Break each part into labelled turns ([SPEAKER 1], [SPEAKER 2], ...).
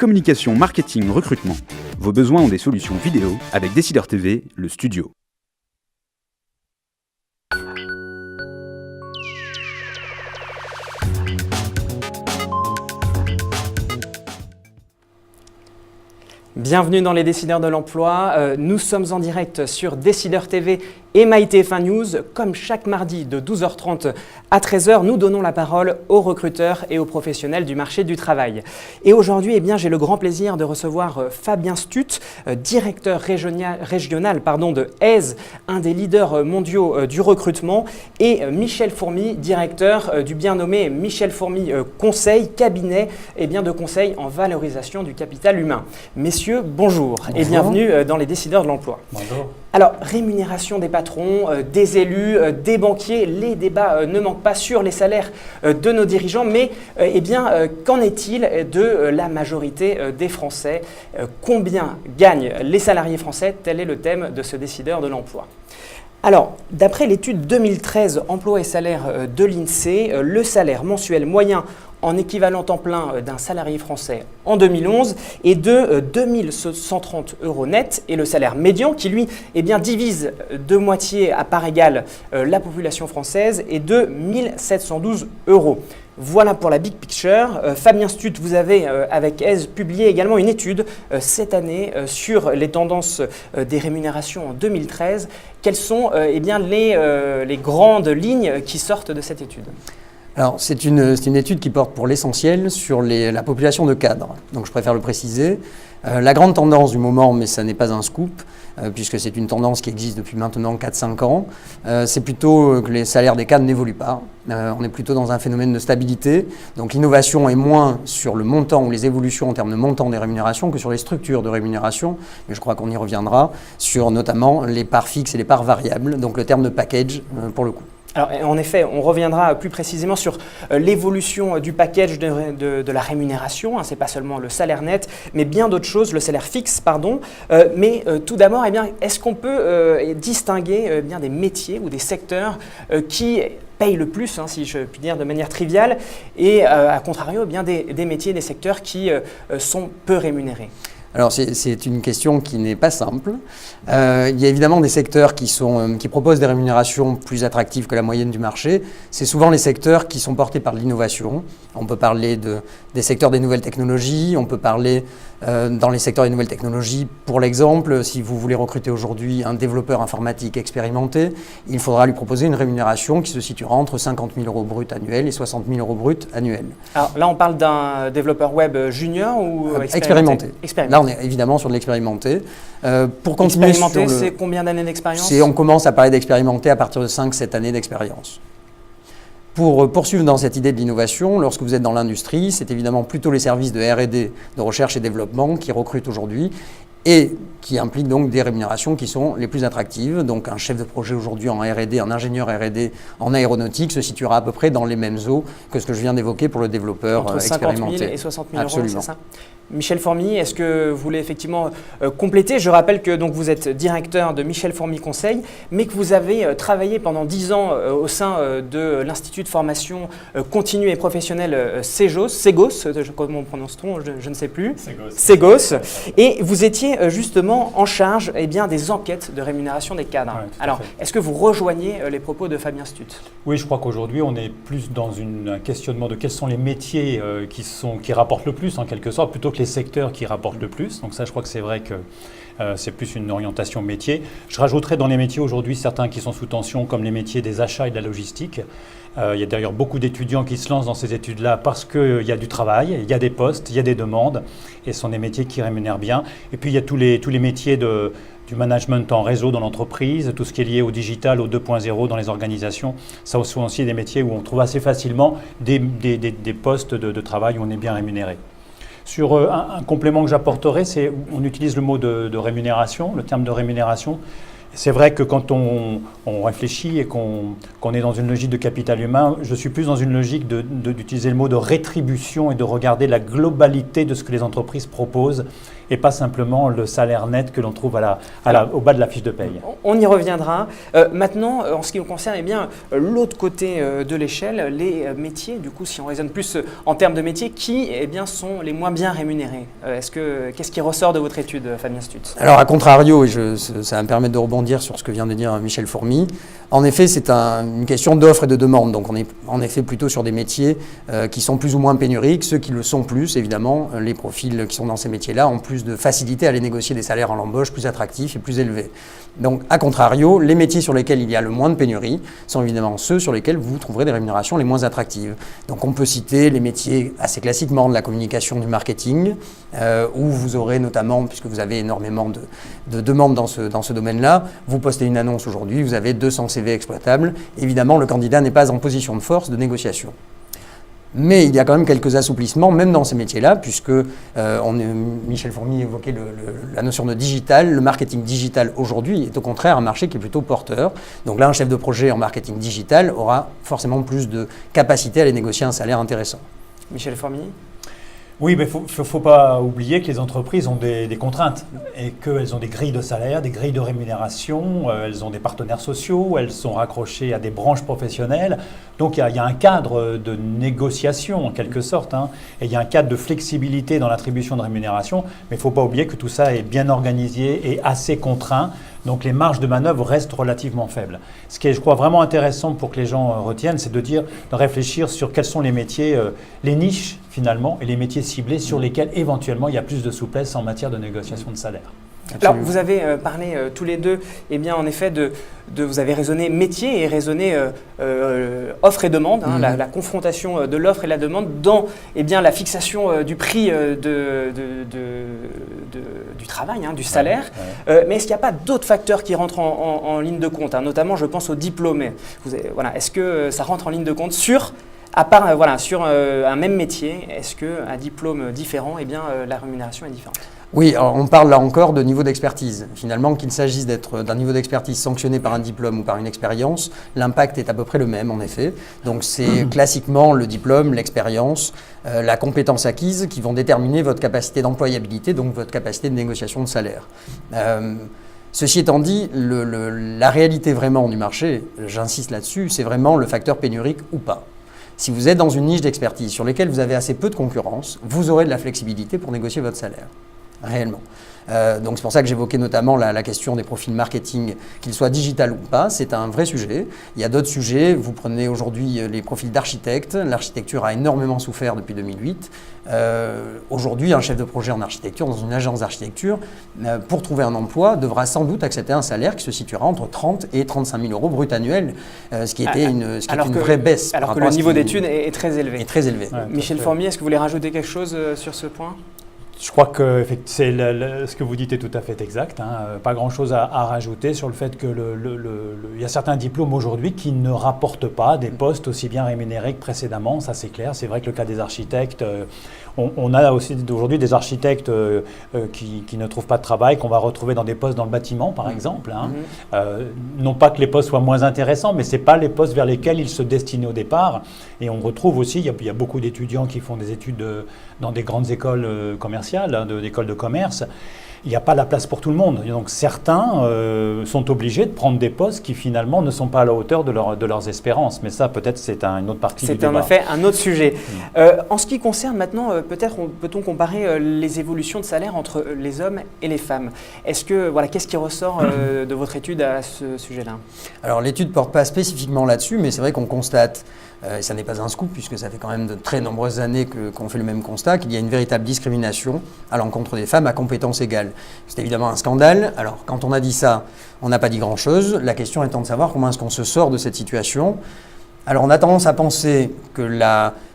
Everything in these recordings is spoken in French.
[SPEAKER 1] Communication, marketing, recrutement. Vos besoins ont des solutions vidéo avec Décideur TV, le studio.
[SPEAKER 2] Bienvenue dans les Décideurs de l'Emploi. Nous sommes en direct sur Décideur TV et MyTF1 News. Comme chaque mardi de 12h30 à 13h, nous donnons la parole aux recruteurs et aux professionnels du marché du travail. Et aujourd'hui, j'ai le grand plaisir de recevoir Fabien Stutt, directeur régional de Aise, un des leaders mondiaux du recrutement, et Michel Fourmy, directeur du bien nommé Michel Fourmy Conseil, cabinet de conseil en valorisation du capital humain. Messieurs, bonjour et bienvenue dans les Décideurs de l'Emploi.
[SPEAKER 3] Bonjour.
[SPEAKER 2] Alors, rémunération des patrons, des élus, des banquiers, les débats ne manquent pas sur les salaires de nos dirigeants, mais qu'en est-il de la majorité des Français? Combien gagnent les salariés français? Tel est le thème de ce Décideur de l'Emploi. Alors, d'après l'étude 2013 Emploi et salaire de l'INSEE, le salaire mensuel moyen en équivalent temps plein d'un salarié français en 2011 est de 2130 € net, et le salaire médian qui lui divise de moitié à part égale la population française est de 1712 €. Voilà pour la big picture. Fabien Stutt, vous avez avec Aise publié également une étude cette année sur les tendances des rémunérations en 2013. Quelles sont les grandes lignes qui sortent de cette étude ?
[SPEAKER 3] Alors, c'est une étude qui porte pour l'essentiel sur la population de cadres. Donc, je préfère le préciser. La grande tendance du moment, mais ça n'est pas un scoop, puisque c'est une tendance qui existe depuis maintenant 4-5 ans, c'est plutôt que les salaires des cadres n'évoluent pas. On est plutôt dans un phénomène de stabilité. Donc, l'innovation est moins sur le montant ou les évolutions en termes de montant des rémunérations que sur les structures de rémunération. Mais je crois qu'on y reviendra sur notamment les parts fixes et les parts variables, donc le terme de package pour le coup.
[SPEAKER 2] Alors, en effet, on reviendra plus précisément sur l'évolution du package de la rémunération. Ce n'est pas seulement le salaire net, mais bien d'autres choses, le salaire fixe, pardon. Mais tout d'abord, est-ce qu'on peut distinguer des métiers ou des secteurs qui payent le plus, si je puis dire de manière triviale, et à contrario, des métiers, des secteurs qui sont peu rémunérés ?
[SPEAKER 3] Alors, c'est une question qui n'est pas simple. Il y a évidemment des secteurs qui proposent des rémunérations plus attractives que la moyenne du marché. C'est souvent les secteurs qui sont portés par l'innovation. On peut parler des secteurs des nouvelles technologies. On peut parler dans les secteurs des nouvelles technologies, pour l'exemple, si vous voulez recruter aujourd'hui un développeur informatique expérimenté, il faudra lui proposer une rémunération qui se situera entre 50 000 € bruts annuels et 60 000 € bruts annuels.
[SPEAKER 2] Alors là, on parle d'un développeur web junior ou
[SPEAKER 3] expérimenté. Là, on est évidemment sur de l'expérimenté. Pour continuer
[SPEAKER 2] expérimenté, c'est combien d'années d'expérience ?
[SPEAKER 3] On commence à parler d'expérimenté à partir de 5-7 années d'expérience. Pour poursuivre dans cette idée de l'innovation, lorsque vous êtes dans l'industrie, c'est évidemment plutôt les services de R&D, de recherche et développement, qui recrutent aujourd'hui et qui impliquent donc des rémunérations qui sont les plus attractives. Donc un chef de projet aujourd'hui en R&D, un ingénieur R&D en aéronautique se situera à peu près dans les mêmes eaux que ce que je viens d'évoquer pour le développeur expérimenté.
[SPEAKER 2] Entre 50 000 et 60 000
[SPEAKER 3] Absolument.
[SPEAKER 2] €, c'est ça ? Michel Fourmy, est-ce que vous voulez effectivement compléter ? Je rappelle que donc, vous êtes directeur de Michel Fourmy Conseil, mais que vous avez travaillé pendant 10 ans au sein de l'Institut de formation continue et professionnelle Ségos, comment prononce-t-on ? Je ne sais plus. Ségos. Et vous étiez justement en charge des enquêtes de rémunération des cadres.
[SPEAKER 4] Ouais,
[SPEAKER 2] alors, est-ce que vous rejoignez les propos de Fabien Stutt ?
[SPEAKER 4] Oui, je crois qu'aujourd'hui, on est plus dans un questionnement de quels sont les métiers qui rapportent le plus, en quelque sorte, plutôt que les secteurs qui rapportent le plus. Donc ça, je crois que c'est vrai que c'est plus une orientation métier. Je rajouterais dans les métiers aujourd'hui certains qui sont sous tension, comme les métiers des achats et de la logistique. Il y a d'ailleurs beaucoup d'étudiants qui se lancent dans ces études-là parce qu'il y a du travail, il y a des postes, il y a des demandes, et ce sont des métiers qui rémunèrent bien. Et puis il y a tous les métiers du management en réseau dans l'entreprise, tout ce qui est lié au digital, au 2.0 dans les organisations. Ça sont aussi des métiers où on trouve assez facilement des postes de travail où on est bien rémunéré. Sur un complément que j'apporterai, on utilise le mot de rémunération, le terme de rémunération. C'est vrai que quand on réfléchit et qu'on est dans une logique de capital humain, je suis plus dans une logique d'utiliser le mot de rétribution et de regarder la globalité de ce que les entreprises proposent et pas simplement le salaire net que l'on trouve au bas de la fiche de paye.
[SPEAKER 2] On y reviendra. Maintenant, en ce qui nous concerne, eh bien, l'autre côté de l'échelle, les métiers, du coup, si on raisonne plus en termes de métiers, qui eh bien, sont les moins bien rémunérés? Qu'est-ce qui ressort de votre étude, Fabien Stutz?
[SPEAKER 3] Alors, à contrario, ça va me permettre de rebondir sur ce que vient de dire Michel Fourmy, en effet, c'est une question d'offre et de demande. Donc, on est en effet plutôt sur des métiers qui sont plus ou moins pénuriques. Ceux qui le sont plus, évidemment, les profils qui sont dans ces métiers-là ont plus de facilité à aller négocier des salaires en embauche plus attractifs et plus élevés. Donc, à contrario, les métiers sur lesquels il y a le moins de pénurie sont évidemment ceux sur lesquels vous trouverez des rémunérations les moins attractives. Donc, on peut citer les métiers assez classiquement de la communication, du marketing, où vous aurez notamment, puisque vous avez énormément de demandes dans ce domaine-là, vous postez une annonce aujourd'hui, vous avez 200 CV exploitables. Évidemment, le candidat n'est pas en position de force de négociation. Mais il y a quand même quelques assouplissements, même dans ces métiers-là, puisque Michel Fourmy évoquait la notion de digital. Le marketing digital aujourd'hui est au contraire un marché qui est plutôt porteur. Donc là, un chef de projet en marketing digital aura forcément plus de capacité à aller négocier un salaire intéressant.
[SPEAKER 2] Michel Fourmy?
[SPEAKER 4] Oui, mais il ne faut pas oublier que les entreprises ont des contraintes et qu'elles ont des grilles de salaire, des grilles de rémunération, elles ont des partenaires sociaux, elles sont raccrochées à des branches professionnelles. Donc il y a un cadre de négociation en quelque sorte, et il y a un cadre de flexibilité dans l'attribution de rémunération, mais il ne faut pas oublier que tout ça est bien organisé et assez contraint. Donc les marges de manœuvre restent relativement faibles. Ce qui est, je crois, vraiment intéressant pour que les gens retiennent, c'est de réfléchir sur quels sont les métiers, les niches finalement, et les métiers ciblés sur lesquels éventuellement il y a plus de souplesse en matière de négociation de salaire.
[SPEAKER 2] Alors, vous avez parlé tous les deux, eh bien, en effet, vous avez raisonné métier et raisonné offre et demande, la confrontation de l'offre et la demande dans eh bien, la fixation du prix du travail, du salaire. Mais est-ce qu'il n'y a pas d'autres facteurs qui rentrent en ligne de compte, notamment, je pense aux diplômés. Est-ce que ça rentre en ligne de compte sur un même métier? Est-ce qu'un diplôme différent, eh bien, la rémunération est différente?
[SPEAKER 3] Oui, alors on parle là encore de niveau d'expertise. Finalement, qu'il s'agisse d'un niveau d'expertise sanctionné par un diplôme ou par une expérience, l'impact est à peu près le même en effet. Donc c'est classiquement le diplôme, l'expérience, la compétence acquise qui vont déterminer votre capacité d'employabilité, donc votre capacité de négociation de salaire. Ceci étant dit, la réalité vraiment du marché, j'insiste là-dessus, c'est vraiment le facteur pénurique ou pas. Si vous êtes dans une niche d'expertise sur laquelle vous avez assez peu de concurrence, vous aurez de la flexibilité pour négocier votre salaire. Réellement. Donc c'est pour ça que j'évoquais notamment la question des profils marketing, qu'ils soient digital ou pas, c'est un vrai sujet. Il y a d'autres sujets, vous prenez aujourd'hui les profils d'architectes, l'architecture a énormément souffert depuis 2008. Aujourd'hui, un chef de projet en architecture, dans une agence d'architecture, pour trouver un emploi, devra sans doute accepter un salaire qui se situera entre 30 et 35 000 euros brut annuels, ce qui était une vraie baisse.
[SPEAKER 2] Alors que le niveau d'études est très élevé.
[SPEAKER 3] Est très élevé.
[SPEAKER 2] Ouais, Michel Fourmy, est-ce que vous voulez rajouter quelque chose sur ce point ?
[SPEAKER 4] Je crois que ce que vous dites est tout à fait exact. Pas grand-chose à rajouter sur le fait que il y a certains diplômes aujourd'hui qui ne rapportent pas des postes aussi bien rémunérés que précédemment. Ça, c'est clair. C'est vrai que le cas des architectes, on a aussi aujourd'hui des architectes qui ne trouvent pas de travail, qu'on va retrouver dans des postes dans le bâtiment, par exemple. Non pas que les postes soient moins intéressants, mais ce n'est pas les postes vers lesquels ils se destinaient au départ. Et on retrouve aussi, il y a beaucoup d'étudiants qui font des études dans des grandes écoles commerciales, d'écoles de commerce. Il n'y a pas la place pour tout le monde. Et donc certains sont obligés de prendre des postes qui finalement ne sont pas à la hauteur de leurs espérances. Mais ça, peut-être, c'est une autre partie du débat.
[SPEAKER 2] C'est en effet un autre sujet. En ce qui concerne maintenant, peut-on comparer les évolutions de salaire entre les hommes et les femmes. Qu'est-ce qui ressort de votre étude à ce sujet-là ?
[SPEAKER 3] Alors l'étude ne porte pas spécifiquement là-dessus, mais c'est vrai qu'on constate, et ça n'est pas un scoop puisque ça fait quand même de très nombreuses années qu'on fait le même constat, qu'il y a une véritable discrimination à l'encontre des femmes à compétences égales. C'est évidemment un scandale. Alors quand on a dit ça, on n'a pas dit grand-chose. La question étant de savoir comment est-ce qu'on se sort de cette situation. Alors on a tendance à penser que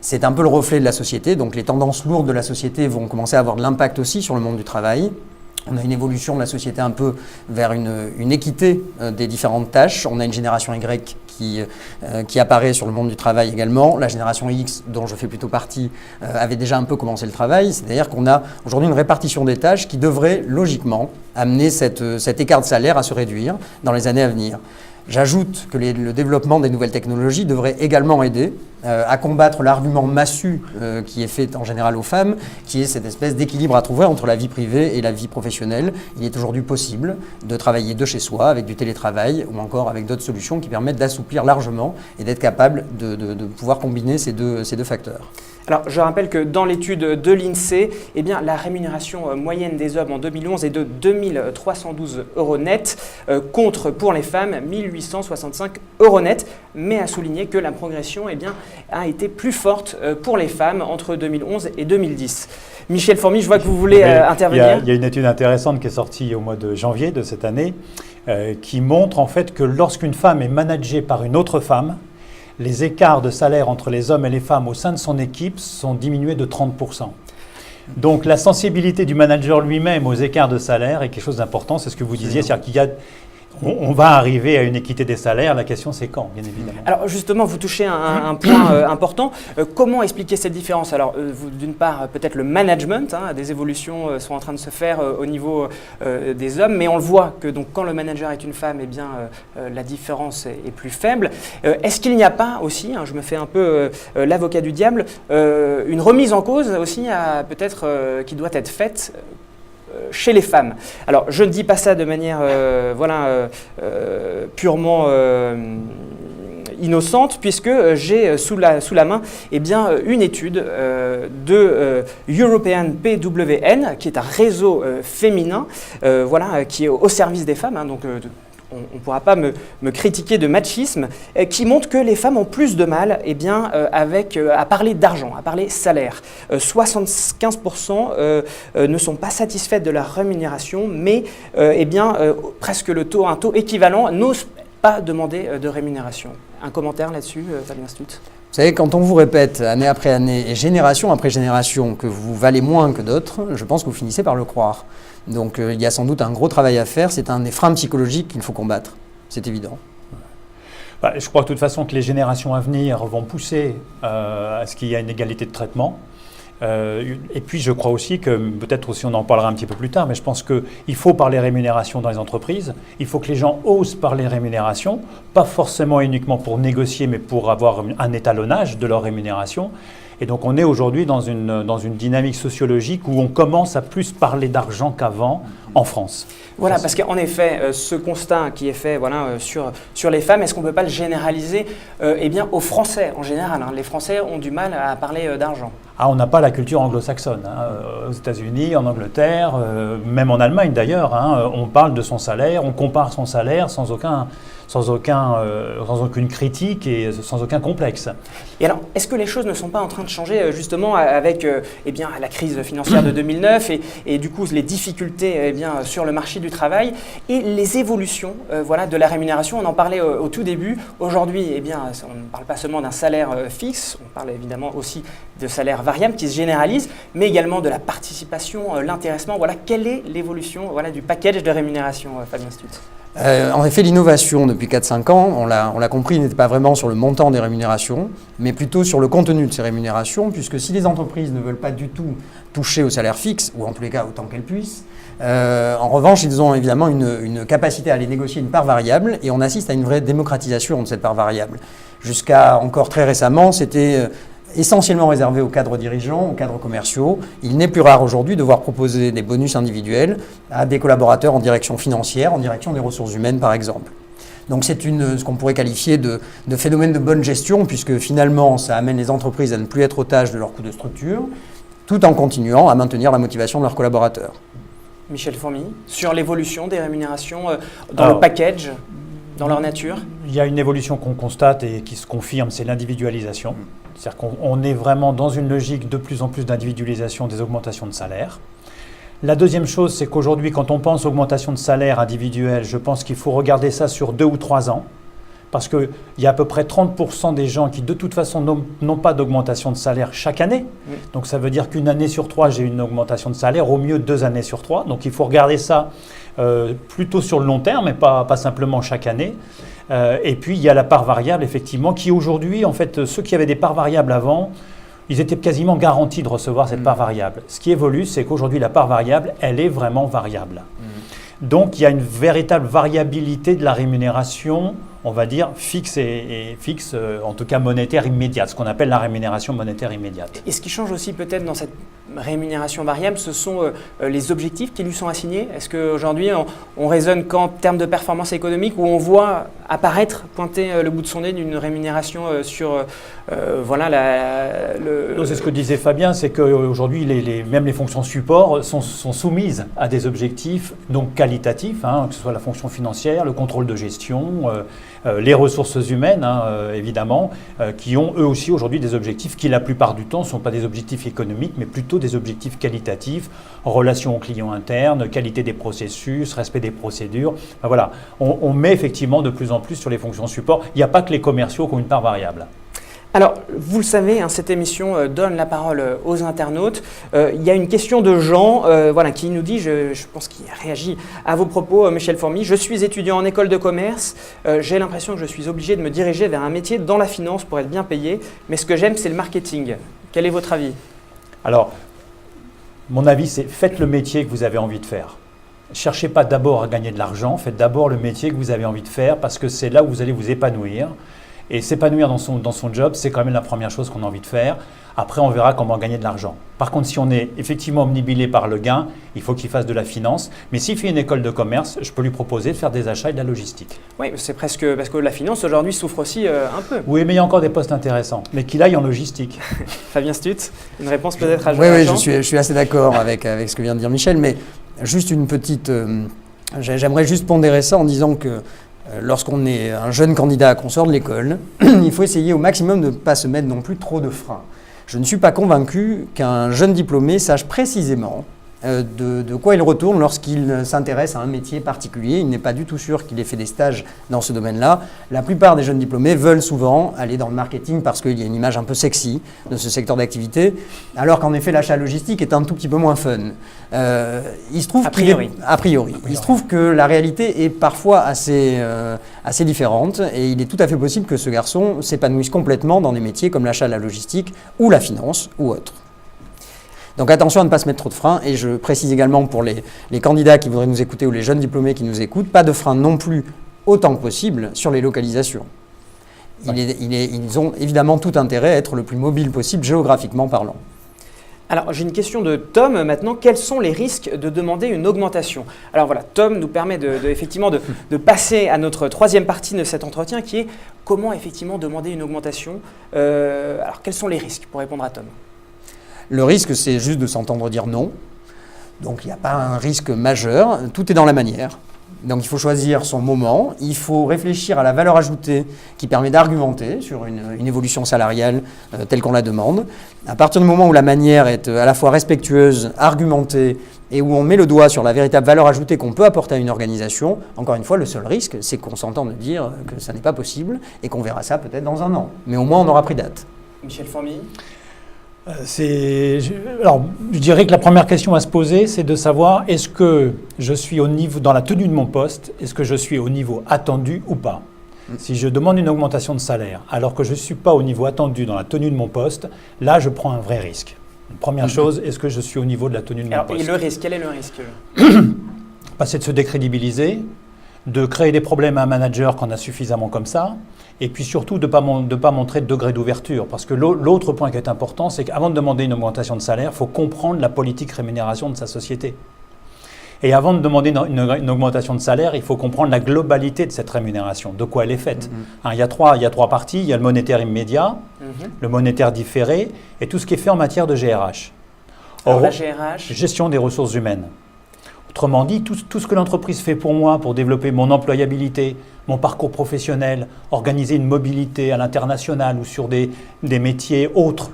[SPEAKER 3] c'est un peu le reflet de la société, donc les tendances lourdes de la société vont commencer à avoir de l'impact aussi sur le monde du travail. On a une évolution de la société un peu vers une équité des différentes tâches. On a une génération Y qui apparaît sur le monde du travail également. La génération X, dont je fais plutôt partie, avait déjà un peu commencé le travail. C'est-à-dire qu'on a aujourd'hui une répartition des tâches qui devrait logiquement amener cet écart de salaire à se réduire dans les années à venir. J'ajoute que le développement des nouvelles technologies devrait également aider à combattre l'argument massu qui est fait en général aux femmes, qui est cette espèce d'équilibre à trouver entre la vie privée et la vie professionnelle. Il est aujourd'hui possible de travailler de chez soi avec du télétravail ou encore avec d'autres solutions qui permettent d'assouplir largement et d'être capable de pouvoir combiner ces deux facteurs.
[SPEAKER 2] Alors, je rappelle que dans l'étude de l'INSEE, eh bien, la rémunération moyenne des hommes en 2011 est de 2312 € net, contre pour les femmes 1865 € net, mais à souligner que la progression eh bien, a été plus forte pour les femmes entre 2011 et 2010. Michel Formy, je vois que vous voulez intervenir.
[SPEAKER 4] Il y a une étude intéressante qui est sortie au mois de janvier de cette année, qui montre en fait que lorsqu'une femme est managée par une autre femme, les écarts de salaire entre les hommes et les femmes au sein de son équipe sont diminués de 30%. Donc la sensibilité du manager lui-même aux écarts de salaire est quelque chose d'important, c'est ce que vous disiez, c'est-à-dire qu'il y a... On va arriver à une équité des salaires, la question c'est quand, bien évidemment. Alors
[SPEAKER 2] justement, vous touchez un point important. Comment expliquer cette différence? Alors d'une part, peut-être le management, des évolutions sont en train de se faire au niveau des hommes, mais on le voit que donc, quand le manager est une femme, eh bien, la différence est plus faible. Est-ce qu'il n'y a pas aussi, je me fais un peu l'avocat du diable, une remise en cause aussi peut-être qui doit être faite chez les femmes? Alors, je ne dis pas ça de manière purement innocente, puisque j'ai sous la main eh bien, une étude de European PWN, qui est un réseau féminin qui est au service des femmes, donc on ne pourra pas me critiquer de machisme, qui montre que les femmes ont plus de mal eh bien, à parler d'argent, à parler salaire. 75% ne sont pas satisfaites de leur rémunération, mais presque un taux équivalent n'osent pas demander de rémunération. Un commentaire là-dessus, Fabien Stutt?
[SPEAKER 3] Vous savez, quand on vous répète année après année et génération après génération que vous valez moins que d'autres, je pense que vous finissez par le croire. Donc il y a sans doute un gros travail à faire, c'est un des freins psychologiques qu'il faut combattre, c'est évident.
[SPEAKER 4] Je crois de toute façon que les générations à venir vont pousser à ce qu'il y ait une égalité de traitement. Et puis je crois aussi que, peut-être aussi on en parlera un petit peu plus tard, mais je pense qu'il faut parler rémunération dans les entreprises, il faut que les gens osent parler rémunération, pas forcément uniquement pour négocier, mais pour avoir un étalonnage de leur rémunération. Et donc on est aujourd'hui dans une dynamique sociologique où on commence à plus parler d'argent qu'avant en France.
[SPEAKER 2] Voilà, parce qu'en effet, ce constat qui est fait sur les femmes, est-ce qu'on ne peut pas le généraliser aux Français en général? Les Français ont du mal à parler d'argent.
[SPEAKER 4] On n'a pas la culture anglo-saxonne. Aux États-Unis, en Angleterre, même en Allemagne d'ailleurs, on parle de son salaire, on compare son salaire sans aucune critique et sans aucun complexe.
[SPEAKER 2] Et alors, est-ce que les choses ne sont pas en train de changer justement avec la crise financière de 2009 et du coup les difficultés sur le marché du travail et les évolutions de la rémunération? On en parlait au tout début. Aujourd'hui, on ne parle pas seulement d'un salaire fixe, on parle évidemment aussi de salaire variable qui se généralise, mais également de la participation, l'intéressement. Quelle est l'évolution du package de rémunération, Fabien Stutt?
[SPEAKER 3] En effet, l'innovation depuis 4-5 ans, on l'a compris, n'était pas vraiment sur le montant des rémunérations, mais plutôt sur le contenu de ces rémunérations, puisque si les entreprises ne veulent pas du tout toucher au salaire fixe, ou en tous les cas autant qu'elles puissent, en revanche, ils ont évidemment une capacité à aller négocier une part variable, et on assiste à une vraie démocratisation de cette part variable. Jusqu'à encore très récemment, c'était essentiellement réservé aux cadres dirigeants, aux cadres commerciaux. Il n'est plus rare aujourd'hui de voir proposer des bonus individuels à des collaborateurs en direction financière, en direction des ressources humaines par exemple. Donc c'est ce qu'on pourrait qualifier de phénomène de bonne gestion, puisque finalement ça amène les entreprises à ne plus être otages de leurs coûts de structure, tout en continuant à maintenir la motivation de leurs collaborateurs.
[SPEAKER 2] Michel Formy, sur l'évolution des rémunérations dans le package, dans leur nature?
[SPEAKER 4] Il y a une évolution qu'on constate et qui se confirme, c'est l'individualisation. C'est-à-dire qu'on est vraiment dans une logique de plus en plus d'individualisation des augmentations de salaire. La deuxième chose, c'est qu'aujourd'hui, quand on pense augmentation de salaire individuelle, je pense qu'il faut regarder ça sur 2 ou 3 ans. Parce qu'il y a à peu près 30% des gens qui, de toute façon, n'ont pas d'augmentation de salaire chaque année. Oui. Donc, ça veut dire qu'une année sur 3, j'ai une augmentation de salaire, au mieux 2 années sur 3. Donc, il faut regarder ça plutôt sur le long terme et pas simplement chaque année. Et puis il y a la part variable, effectivement, qui aujourd'hui, en fait, ceux qui avaient des parts variables avant, ils étaient quasiment garantis de recevoir cette part variable. Ce qui évolue, c'est qu'aujourd'hui, la part variable, elle est vraiment variable. Donc il y a une véritable variabilité de la rémunération, on va dire fixe et fixe, en tout cas monétaire immédiate, ce qu'on appelle la rémunération monétaire immédiate.
[SPEAKER 2] Et ce qui change aussi peut-être dans cette rémunération variable, ce sont les objectifs qui lui sont assignés. Est-ce qu'aujourd'hui, on raisonne qu'en termes de performance économique, où on voit apparaître, pointer le bout de son nez d'une rémunération sur
[SPEAKER 4] C'est ce que disait Fabien, c'est qu'aujourd'hui, même les fonctions support sont soumises à des objectifs donc qualitatifs, que ce soit la fonction financière, le contrôle de gestion, les ressources humaines, évidemment, qui ont eux aussi aujourd'hui des objectifs qui la plupart du temps ne sont pas des objectifs économiques, mais plutôt des objectifs qualitatifs, relation aux clients internes, qualité des processus, respect des procédures. Enfin, voilà, on met effectivement de plus en plus sur les fonctions support. Il n'y a pas que les commerciaux qui ont une part variable.
[SPEAKER 2] Alors, vous le savez, cette émission donne la parole aux internautes. Il y a une question de Jean qui nous dit, je pense qu'il réagit à vos propos, Michel Formy. Je suis étudiant en école de commerce. J'ai l'impression que je suis obligé de me diriger vers un métier dans la finance pour être bien payé. Mais ce que j'aime, c'est le marketing. Quel est votre avis ?
[SPEAKER 4] Alors, mon avis, c'est faites le métier que vous avez envie de faire. Cherchez pas d'abord à gagner de l'argent, faites d'abord le métier que vous avez envie de faire parce que c'est là où vous allez vous épanouir. Et s'épanouir dans son job, c'est quand même la première chose qu'on a envie de faire. Après, on verra comment gagner de l'argent. Par contre, si on est effectivement omnibilé par le gain, il faut qu'il fasse de la finance. Mais s'il fait une école de commerce, je peux lui proposer de faire des achats et de la logistique.
[SPEAKER 2] Oui, c'est presque parce que la finance aujourd'hui souffre aussi un peu.
[SPEAKER 4] Oui, mais il y a encore des postes intéressants. Mais qu'il aille en logistique.
[SPEAKER 2] Fabien Stutz, une réponse peut-être à
[SPEAKER 3] Oui, je suis assez d'accord avec ce que vient de dire Michel. Mais juste une petite... j'aimerais juste pondérer ça en disant que lorsqu'on est un jeune candidat, qu'on sort de l'école, il faut essayer au maximum de ne pas se mettre non plus trop de freins. Je ne suis pas convaincu qu'un jeune diplômé sache précisément de quoi il retourne lorsqu'il s'intéresse à un métier particulier. Il n'est pas du tout sûr qu'il ait fait des stages dans ce domaine-là. La plupart des jeunes diplômés veulent souvent aller dans le marketing parce qu'il y a une image un peu sexy de ce secteur d'activité, alors qu'en effet l'achat logistique est un tout petit peu moins fun. Il se trouve a priori. Il se trouve que la réalité est parfois assez différente et il est tout à fait possible que ce garçon s'épanouisse complètement dans des métiers comme l'achat, la logistique ou la finance ou autre. Donc attention à ne pas se mettre trop de freins, et je précise également pour les candidats qui voudraient nous écouter ou les jeunes diplômés qui nous écoutent, pas de freins non plus autant que possible sur les localisations. Ils ont évidemment tout intérêt à être le plus mobile possible géographiquement parlant.
[SPEAKER 2] Alors j'ai une question de Tom maintenant. Quels sont les risques de demander une augmentation ? Alors voilà, Tom nous permet effectivement de passer à notre troisième partie de cet entretien qui est comment effectivement demander une augmentation. Alors quels sont les risques pour répondre à Tom ?
[SPEAKER 3] Le risque, c'est juste de s'entendre dire non. Donc, il n'y a pas un risque majeur. Tout est dans la manière. Donc, il faut choisir son moment. Il faut réfléchir à la valeur ajoutée qui permet d'argumenter sur une évolution salariale telle qu'on la demande. À partir du moment où la manière est à la fois respectueuse, argumentée et où on met le doigt sur la véritable valeur ajoutée qu'on peut apporter à une organisation, encore une fois, le seul risque, c'est qu'on s'entende dire que ça n'est pas possible et qu'on verra ça peut-être dans un an. Mais au moins, on aura pris date.
[SPEAKER 2] Michel Formy ?
[SPEAKER 4] Je dirais que la première question à se poser, c'est de savoir est-ce que je suis au niveau, dans la tenue de mon poste, est-ce que je suis au niveau attendu ou pas ? Si je demande une augmentation de salaire alors que je ne suis pas au niveau attendu dans la tenue de mon poste, là je prends un vrai risque. Première chose, est-ce que je suis au niveau de la tenue de mon poste ?
[SPEAKER 2] Et le risque, quel est le risque ?
[SPEAKER 4] C'est de se décrédibiliser, de créer des problèmes à un manager qu'on a suffisamment comme ça, et puis surtout de ne pas montrer de degré d'ouverture. Parce que l'autre point qui est important, c'est qu'avant de demander une augmentation de salaire, il faut comprendre la politique rémunération de sa société. Et avant de demander une augmentation de salaire, il faut comprendre la globalité de cette rémunération, de quoi elle est faite. Il y a trois parties, il y a le monétaire immédiat, le monétaire différé, et tout ce qui est fait en matière de GRH.
[SPEAKER 2] Alors la GRH ?
[SPEAKER 4] Gestion des ressources humaines. Autrement dit, tout ce que l'entreprise fait pour moi, pour développer mon employabilité, mon parcours professionnel, organiser une mobilité à l'international ou sur des métiers autres,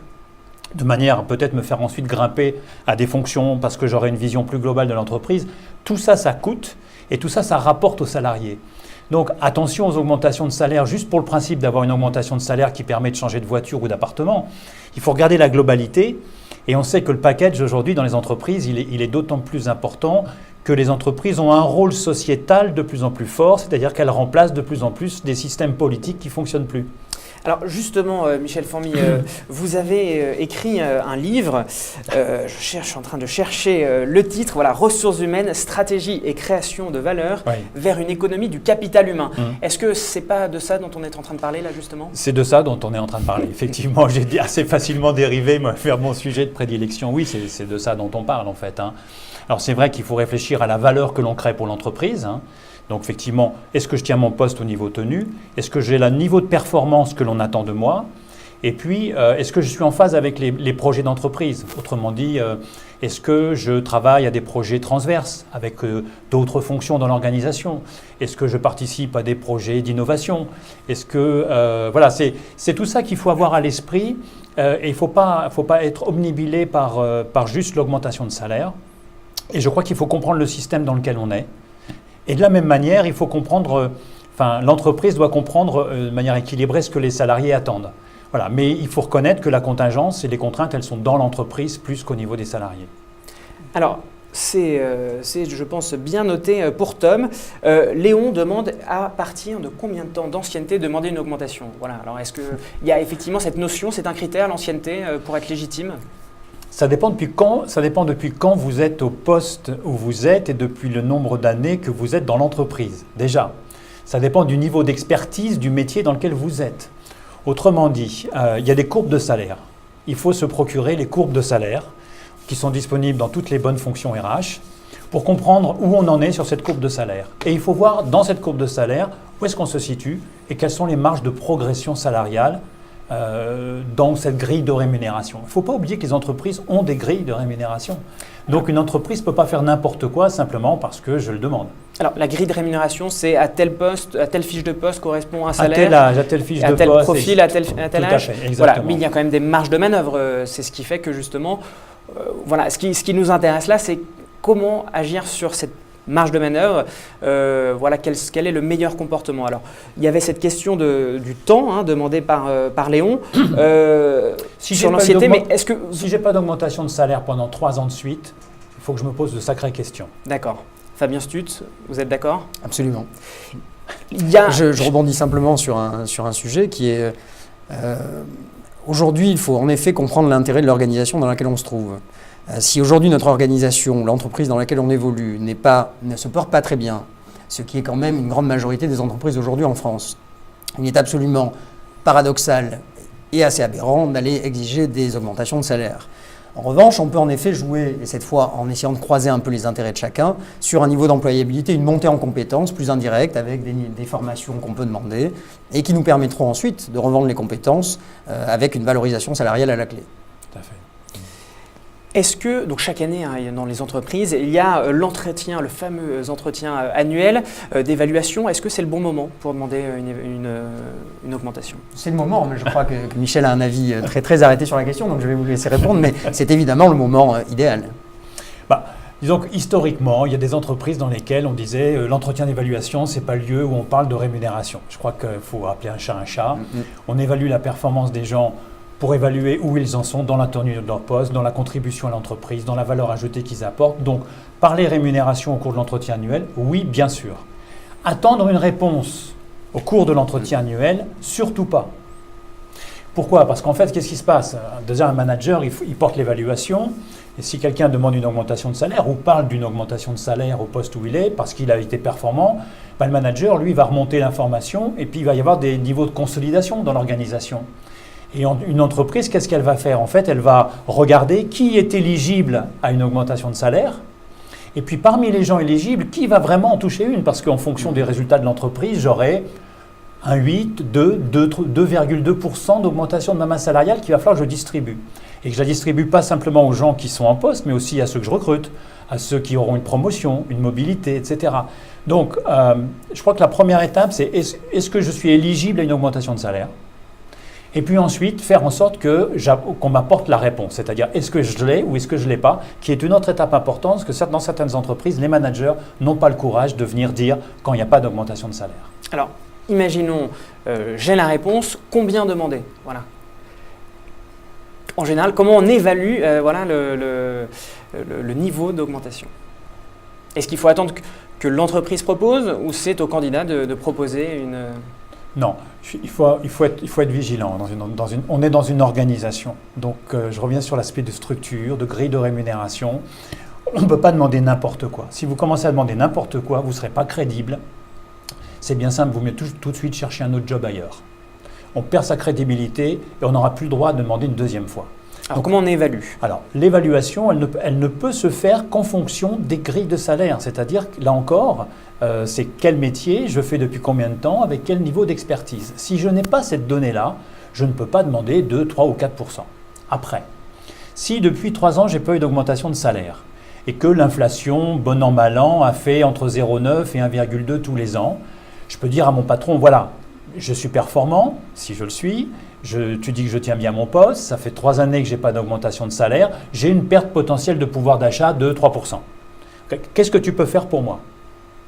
[SPEAKER 4] de manière à peut-être me faire ensuite grimper à des fonctions parce que j'aurai une vision plus globale de l'entreprise, tout ça, ça coûte et tout ça, ça rapporte aux salariés. Donc attention aux augmentations de salaire, juste pour le principe d'avoir une augmentation de salaire qui permet de changer de voiture ou d'appartement. Il faut regarder la globalité Et on sait que le package aujourd'hui dans les entreprises, il est d'autant plus important que les entreprises ont un rôle sociétal de plus en plus fort, c'est-à-dire qu'elles remplacent de plus en plus des systèmes politiques qui ne fonctionnent plus.
[SPEAKER 2] Alors justement, Michel Formy, vous avez écrit un livre, je suis en train de chercher le titre, voilà, Ressources humaines, stratégie et création de valeur vers une économie du capital humain. Est-ce que ce n'est pas de ça dont on est en train de parler là justement?
[SPEAKER 4] C'est de ça dont on est en train de parler. Effectivement, j'ai assez facilement dérivé vers mon sujet de prédilection. Oui, c'est de ça dont on parle en fait. Alors c'est vrai qu'il faut réfléchir à la valeur que l'on crée pour l'entreprise. Donc effectivement, est-ce que je tiens mon poste au niveau tenu? Est-ce que j'ai le niveau de performance que l'on attend de moi? Et puis, est-ce que je suis en phase avec les projets d'entreprise? Autrement dit, est-ce que je travaille à des projets transverses avec d'autres fonctions dans l'organisation? Est-ce que je participe à des projets d'innovation? Est-ce que, voilà, c'est tout ça qu'il faut avoir à l'esprit et il ne faut pas être obnubilé par juste l'augmentation de salaire. Et je crois qu'il faut comprendre le système dans lequel on est. Et de la même manière, il faut comprendre, l'entreprise doit comprendre de manière équilibrée ce que les salariés attendent. Voilà. Mais il faut reconnaître que la contingence et les contraintes, elles sont dans l'entreprise plus qu'au niveau des salariés.
[SPEAKER 2] Alors, c'est, je pense, bien noté pour Tom. Léon demande à partir de combien de temps d'ancienneté demander une augmentation? Voilà. Alors, est-ce qu'il y a effectivement cette notion, c'est un critère, l'ancienneté, pour être légitime?
[SPEAKER 4] Ça dépend depuis quand vous êtes au poste où vous êtes et depuis le nombre d'années que vous êtes dans l'entreprise. Déjà, ça dépend du niveau d'expertise du métier dans lequel vous êtes. Autrement dit, il y a des courbes de salaire. Il faut se procurer les courbes de salaire qui sont disponibles dans toutes les bonnes fonctions RH pour comprendre où on en est sur cette courbe de salaire. Et il faut voir dans cette courbe de salaire où est-ce qu'on se situe et quelles sont les marges de progression salariale dans cette grille de rémunération. Il ne faut pas oublier que les entreprises ont des grilles de rémunération. Donc une entreprise ne peut pas faire n'importe quoi simplement parce que je le demande.
[SPEAKER 2] Alors la grille de rémunération, c'est à tel poste, à telle fiche de poste correspond un salaire,
[SPEAKER 4] à tel âge, à telle fiche de poste,
[SPEAKER 2] à tel profil, à tel âge.
[SPEAKER 4] Tout à fait, exactement.
[SPEAKER 2] Voilà, mais il y a quand même des marges de manœuvre. C'est ce qui fait que justement, voilà, ce qui nous intéresse là, c'est comment agir sur cette marge de manœuvre, voilà, quel est le meilleur comportement. Alors, il y avait cette question du temps demandée par Léon sur l'ancienneté, mais est-ce que...
[SPEAKER 4] Si je n'ai pas d'augmentation de salaire pendant 3 ans de suite, il faut que je me pose de sacrées questions.
[SPEAKER 2] D'accord. Fabien Stutz, vous êtes d'accord?
[SPEAKER 3] Absolument.
[SPEAKER 2] Je
[SPEAKER 3] Je rebondis simplement sur un sujet qui est... aujourd'hui, il faut en effet comprendre l'intérêt de l'organisation dans laquelle on se trouve. Si aujourd'hui notre organisation, l'entreprise dans laquelle on évolue, ne se porte pas très bien, ce qui est quand même une grande majorité des entreprises aujourd'hui en France, il est absolument paradoxal et assez aberrant d'aller exiger des augmentations de salaire. En revanche, on peut en effet jouer, et cette fois en essayant de croiser un peu les intérêts de chacun, sur un niveau d'employabilité, une montée en compétences plus indirecte avec des formations qu'on peut demander et qui nous permettront ensuite de revendre les compétences avec une valorisation salariale à la clé.
[SPEAKER 4] Tout à fait.
[SPEAKER 2] Est-ce que, donc chaque année dans les entreprises, il y a l'entretien, le fameux entretien annuel d'évaluation. Est-ce que c'est le bon moment pour demander une augmentation?
[SPEAKER 3] C'est le moment, mais je crois que Michel a un avis très, très arrêté sur la question, donc je vais vous laisser répondre, mais c'est évidemment le moment idéal.
[SPEAKER 4] Disons qu'historiquement, il y a des entreprises dans lesquelles on disait l'entretien d'évaluation, ce n'est pas le lieu où on parle de rémunération. Je crois qu'il faut appeler un chat un chat. On évalue la performance des gens pour évaluer où ils en sont dans la tenue de leur poste, dans la contribution à l'entreprise, dans la valeur ajoutée qu'ils apportent. Donc, parler rémunération au cours de l'entretien annuel, oui, bien sûr. Attendre une réponse au cours de l'entretien annuel, surtout pas. Pourquoi? Parce qu'en fait, qu'est-ce qui se passe? Déjà, un manager, il porte l'évaluation. Et si quelqu'un demande une augmentation de salaire ou parle d'une augmentation de salaire au poste où il est parce qu'il a été performant, le manager, lui, va remonter l'information et puis il va y avoir des niveaux de consolidation dans l'organisation. Et une entreprise, qu'est-ce qu'elle va faire? En fait, elle va regarder qui est éligible à une augmentation de salaire. Et puis, parmi les gens éligibles, qui va vraiment en toucher une? Parce qu'en fonction des résultats de l'entreprise, j'aurai un 8, 2,2% d'augmentation de ma masse salariale qu'il va falloir que je distribue. Et que je la distribue pas simplement aux gens qui sont en poste, mais aussi à ceux que je recrute, à ceux qui auront une promotion, une mobilité, etc. Donc, je crois que la première étape, c'est est-ce que je suis éligible à une augmentation de salaire? Et puis ensuite, faire en sorte qu'on m'apporte la réponse, c'est-à-dire est-ce que je l'ai ou est-ce que je ne l'ai pas, qui est une autre étape importante, parce que dans certaines entreprises, les managers n'ont pas le courage de venir dire quand il n'y a pas d'augmentation de salaire.
[SPEAKER 2] Alors, imaginons, j'ai la réponse, combien demander? Voilà. En général, comment on évalue voilà, le niveau d'augmentation? Est-ce qu'il faut attendre que l'entreprise propose ou c'est au candidat de proposer une…
[SPEAKER 4] Non, il faut être vigilant. On est dans une organisation. Donc, je reviens sur l'aspect de structure, de grille de rémunération. On ne peut pas demander n'importe quoi. Si vous commencez à demander n'importe quoi, vous ne serez pas crédible. C'est bien simple, vous mieux tout de suite chercher un autre job ailleurs. On perd sa crédibilité et on n'aura plus le droit de demander une deuxième fois.
[SPEAKER 2] Alors, comment on évalue?
[SPEAKER 4] Alors, l'évaluation, elle ne peut se faire qu'en fonction des grilles de salaire. C'est-à-dire, là encore, c'est quel métier, je fais depuis combien de temps, avec quel niveau d'expertise. Si je n'ai pas cette donnée-là, je ne peux pas demander 2, 3 ou 4%. Après, si depuis 3 ans, je n'ai pas eu d'augmentation de salaire et que l'inflation, bon an, mal an, a fait entre 0,9 et 1,2 tous les ans, je peux dire à mon patron, voilà, je suis performant, si je le suis, tu dis que je tiens bien mon poste, ça fait 3 années que je n'ai pas d'augmentation de salaire, j'ai une perte potentielle de pouvoir d'achat de 3%. Qu'est-ce que tu peux faire pour moi?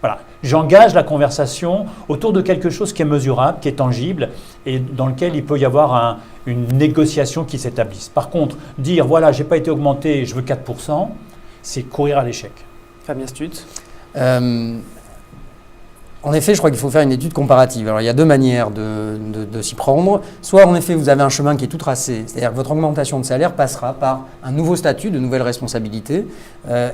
[SPEAKER 4] Voilà. J'engage la conversation autour de quelque chose qui est mesurable, qui est tangible et dans lequel il peut y avoir une négociation qui s'établisse. Par contre, dire voilà, je n'ai pas été augmenté, je veux 4%, c'est courir à l'échec.
[SPEAKER 2] Fabien Stutz.
[SPEAKER 3] En effet, je crois qu'il faut faire une étude comparative. Alors, il y a deux manières de s'y prendre. Soit, en effet, vous avez un chemin qui est tout tracé, c'est-à-dire que votre augmentation de salaire passera par un nouveau statut, de nouvelles responsabilités,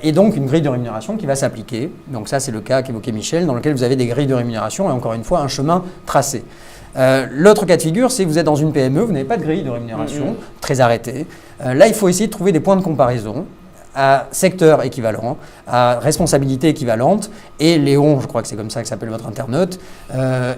[SPEAKER 3] et donc une grille de rémunération qui va s'appliquer. Donc ça, c'est le cas qu'évoquait Michel, dans lequel vous avez des grilles de rémunération et encore une fois, un chemin tracé. L'autre cas de figure, c'est que vous êtes dans une PME, vous n'avez pas de grille de rémunération très arrêtée. Là, il faut essayer de trouver des points de comparaison à secteur équivalent, à responsabilité équivalente. Et Léon, je crois que c'est comme ça que s'appelle votre internaute,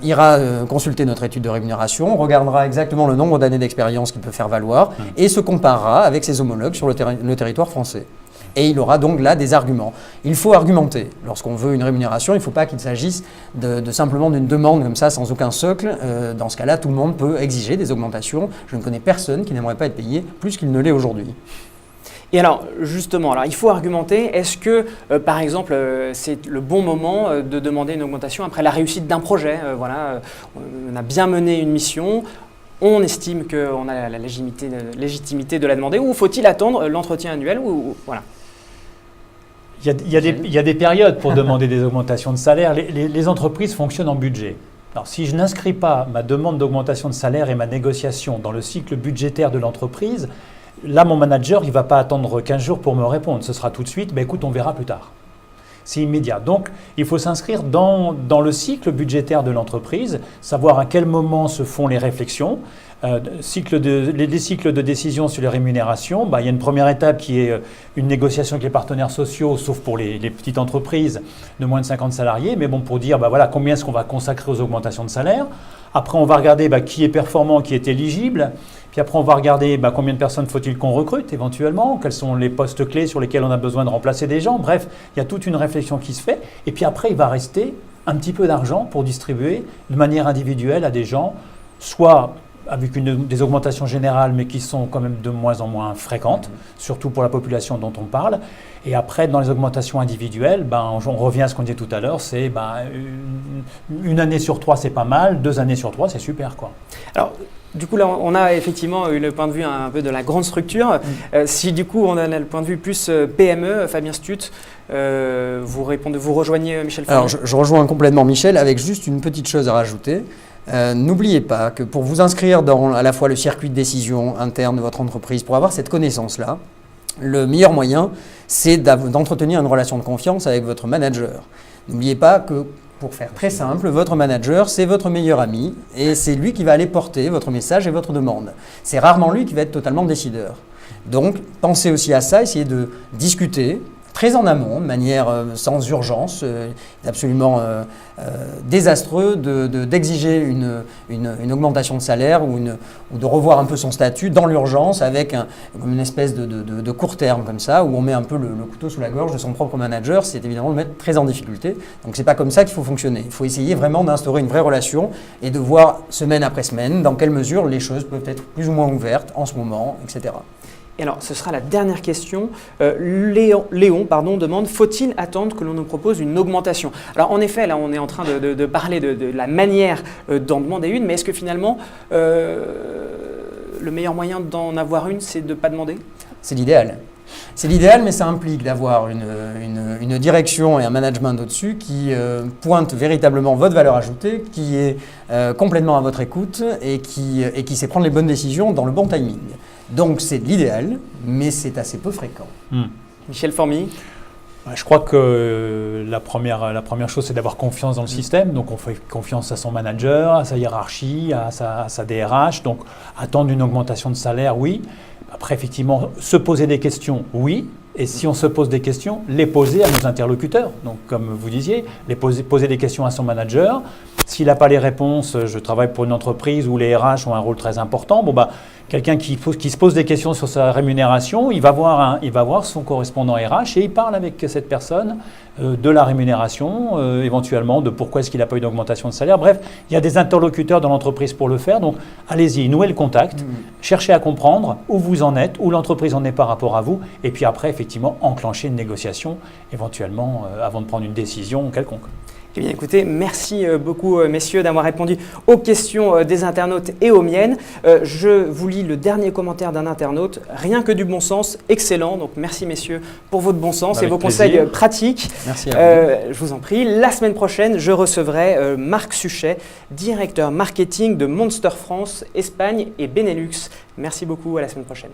[SPEAKER 3] ira consulter notre étude de rémunération, regardera exactement le nombre d'années d'expérience qu'il peut faire valoir et se comparera avec ses homologues sur le territoire français. Et il aura donc là des arguments. Il faut argumenter. Lorsqu'on veut une rémunération, il ne faut pas qu'il s'agisse de simplement d'une demande comme ça, sans aucun socle. Dans ce cas-là, tout le monde peut exiger des augmentations. Je ne connais personne qui n'aimerait pas être payé plus qu'il ne l'est aujourd'hui.
[SPEAKER 2] Et alors, justement, il faut argumenter. Est-ce que, par exemple, c'est le bon moment de demander une augmentation après la réussite d'un projet? Voilà, on a bien mené une mission, on estime qu'on a la légitimité de la demander, ou faut-il attendre l'entretien annuel voilà.
[SPEAKER 4] Il y a des périodes pour demander des augmentations de salaire. Les entreprises fonctionnent en budget. Alors, si je n'inscris pas ma demande d'augmentation de salaire et ma négociation dans le cycle budgétaire de l'entreprise, là, mon manager, il ne va pas attendre 15 jours pour me répondre. Ce sera tout de suite, écoute, on verra plus tard. C'est immédiat. Donc, il faut s'inscrire dans le cycle budgétaire de l'entreprise, savoir à quel moment se font les réflexions. Les cycles de décision sur les rémunérations, il y a une première étape qui est une négociation avec les partenaires sociaux, sauf pour les petites entreprises de moins de 50 salariés, mais bon, pour dire voilà, combien est-ce qu'on va consacrer aux augmentations de salaire. Après, on va regarder qui est performant, qui est éligible. Puis après, on va regarder combien de personnes faut-il qu'on recrute éventuellement, quels sont les postes clés sur lesquels on a besoin de remplacer des gens. Bref, il y a toute une réflexion qui se fait. Et puis après, il va rester un petit peu d'argent pour distribuer de manière individuelle à des gens, soit avec des augmentations générales, mais qui sont quand même de moins en moins fréquentes, surtout pour la population dont on parle. Et après, dans les augmentations individuelles, on revient à ce qu'on disait tout à l'heure, c'est une année sur 3, c'est pas mal, 2 années sur 3, c'est super, quoi. Alors,
[SPEAKER 2] du coup, là, on a effectivement eu le point de vue un peu de la grande structure. Si du coup, on a le point de vue plus PME, Fabien Stutz, vous rejoignez Michel Fournier?
[SPEAKER 3] Alors, je rejoins complètement Michel, avec juste une petite chose à rajouter. N'oubliez pas que pour vous inscrire dans à la fois le circuit de décision interne de votre entreprise, pour avoir cette connaissance-là, le meilleur moyen, c'est d'entretenir une relation de confiance avec votre manager. N'oubliez pas que, pour faire très simple, votre manager, c'est votre meilleur ami et c'est lui qui va aller porter votre message et votre demande. C'est rarement lui qui va être totalement décideur. Donc, pensez aussi à ça, essayez de discuter très en amont, de manière sans urgence. C'est absolument désastreux d'exiger une augmentation de salaire ou de revoir un peu son statut dans l'urgence avec une espèce de court terme comme ça, où on met un peu le couteau sous la gorge de son propre manager. C'est évidemment le mettre très en difficulté. Donc c'est pas comme ça qu'il faut fonctionner. Il faut essayer vraiment d'instaurer une vraie relation et de voir semaine après semaine dans quelle mesure les choses peuvent être plus ou moins ouvertes en ce moment, etc.
[SPEAKER 2] Et alors, ce sera la dernière question. Léon demande, faut-il attendre que l'on nous propose une augmentation? Alors, en effet, là, on est en train de parler de la manière d'en demander une, mais est-ce que finalement, le meilleur moyen d'en avoir une, c'est de ne pas demander?
[SPEAKER 3] C'est l'idéal. C'est l'idéal, mais ça implique d'avoir une direction et un management au-dessus qui pointe véritablement votre valeur ajoutée, qui est complètement à votre écoute et qui sait prendre les bonnes décisions dans le bon timing. Donc c'est l'idéal, mais c'est assez peu fréquent.
[SPEAKER 2] Michel Formy?
[SPEAKER 4] Je crois que la première chose, c'est d'avoir confiance dans le système. Donc, on fait confiance à son manager, à sa hiérarchie, à sa DRH. Donc, attendre une augmentation de salaire, oui. Après, effectivement, se poser des questions, oui. Et si on se pose des questions, les poser à nos interlocuteurs. Donc, comme vous disiez, poser des questions à son manager. S'il n'a pas les réponses, je travaille pour une entreprise où les RH ont un rôle très important. Bon, quelqu'un qui se pose des questions sur sa rémunération, il va voir son correspondant RH et il parle avec cette personne de la rémunération, éventuellement de pourquoi est-ce qu'il n'a pas eu d'augmentation de salaire. Bref, il y a des interlocuteurs dans l'entreprise pour le faire. Donc, allez-y, nouez le contact, cherchez à comprendre où vous en êtes, où l'entreprise en est par rapport à vous, et puis après, effectivement, enclencher une négociation, éventuellement, avant de prendre une décision quelconque.
[SPEAKER 2] Eh bien écoutez, merci beaucoup messieurs d'avoir répondu aux questions des internautes et aux miennes. Je vous lis le dernier commentaire d'un internaute, rien que du bon sens, excellent. Donc merci messieurs pour votre bon sens
[SPEAKER 4] Avec
[SPEAKER 2] et vos
[SPEAKER 4] plaisir.
[SPEAKER 2] conseils pratiques.
[SPEAKER 3] Merci à vous.
[SPEAKER 2] Je vous en prie. La semaine prochaine, je recevrai Marc Suchet, directeur marketing de Monster France, Espagne et Benelux. Merci beaucoup, à la semaine prochaine.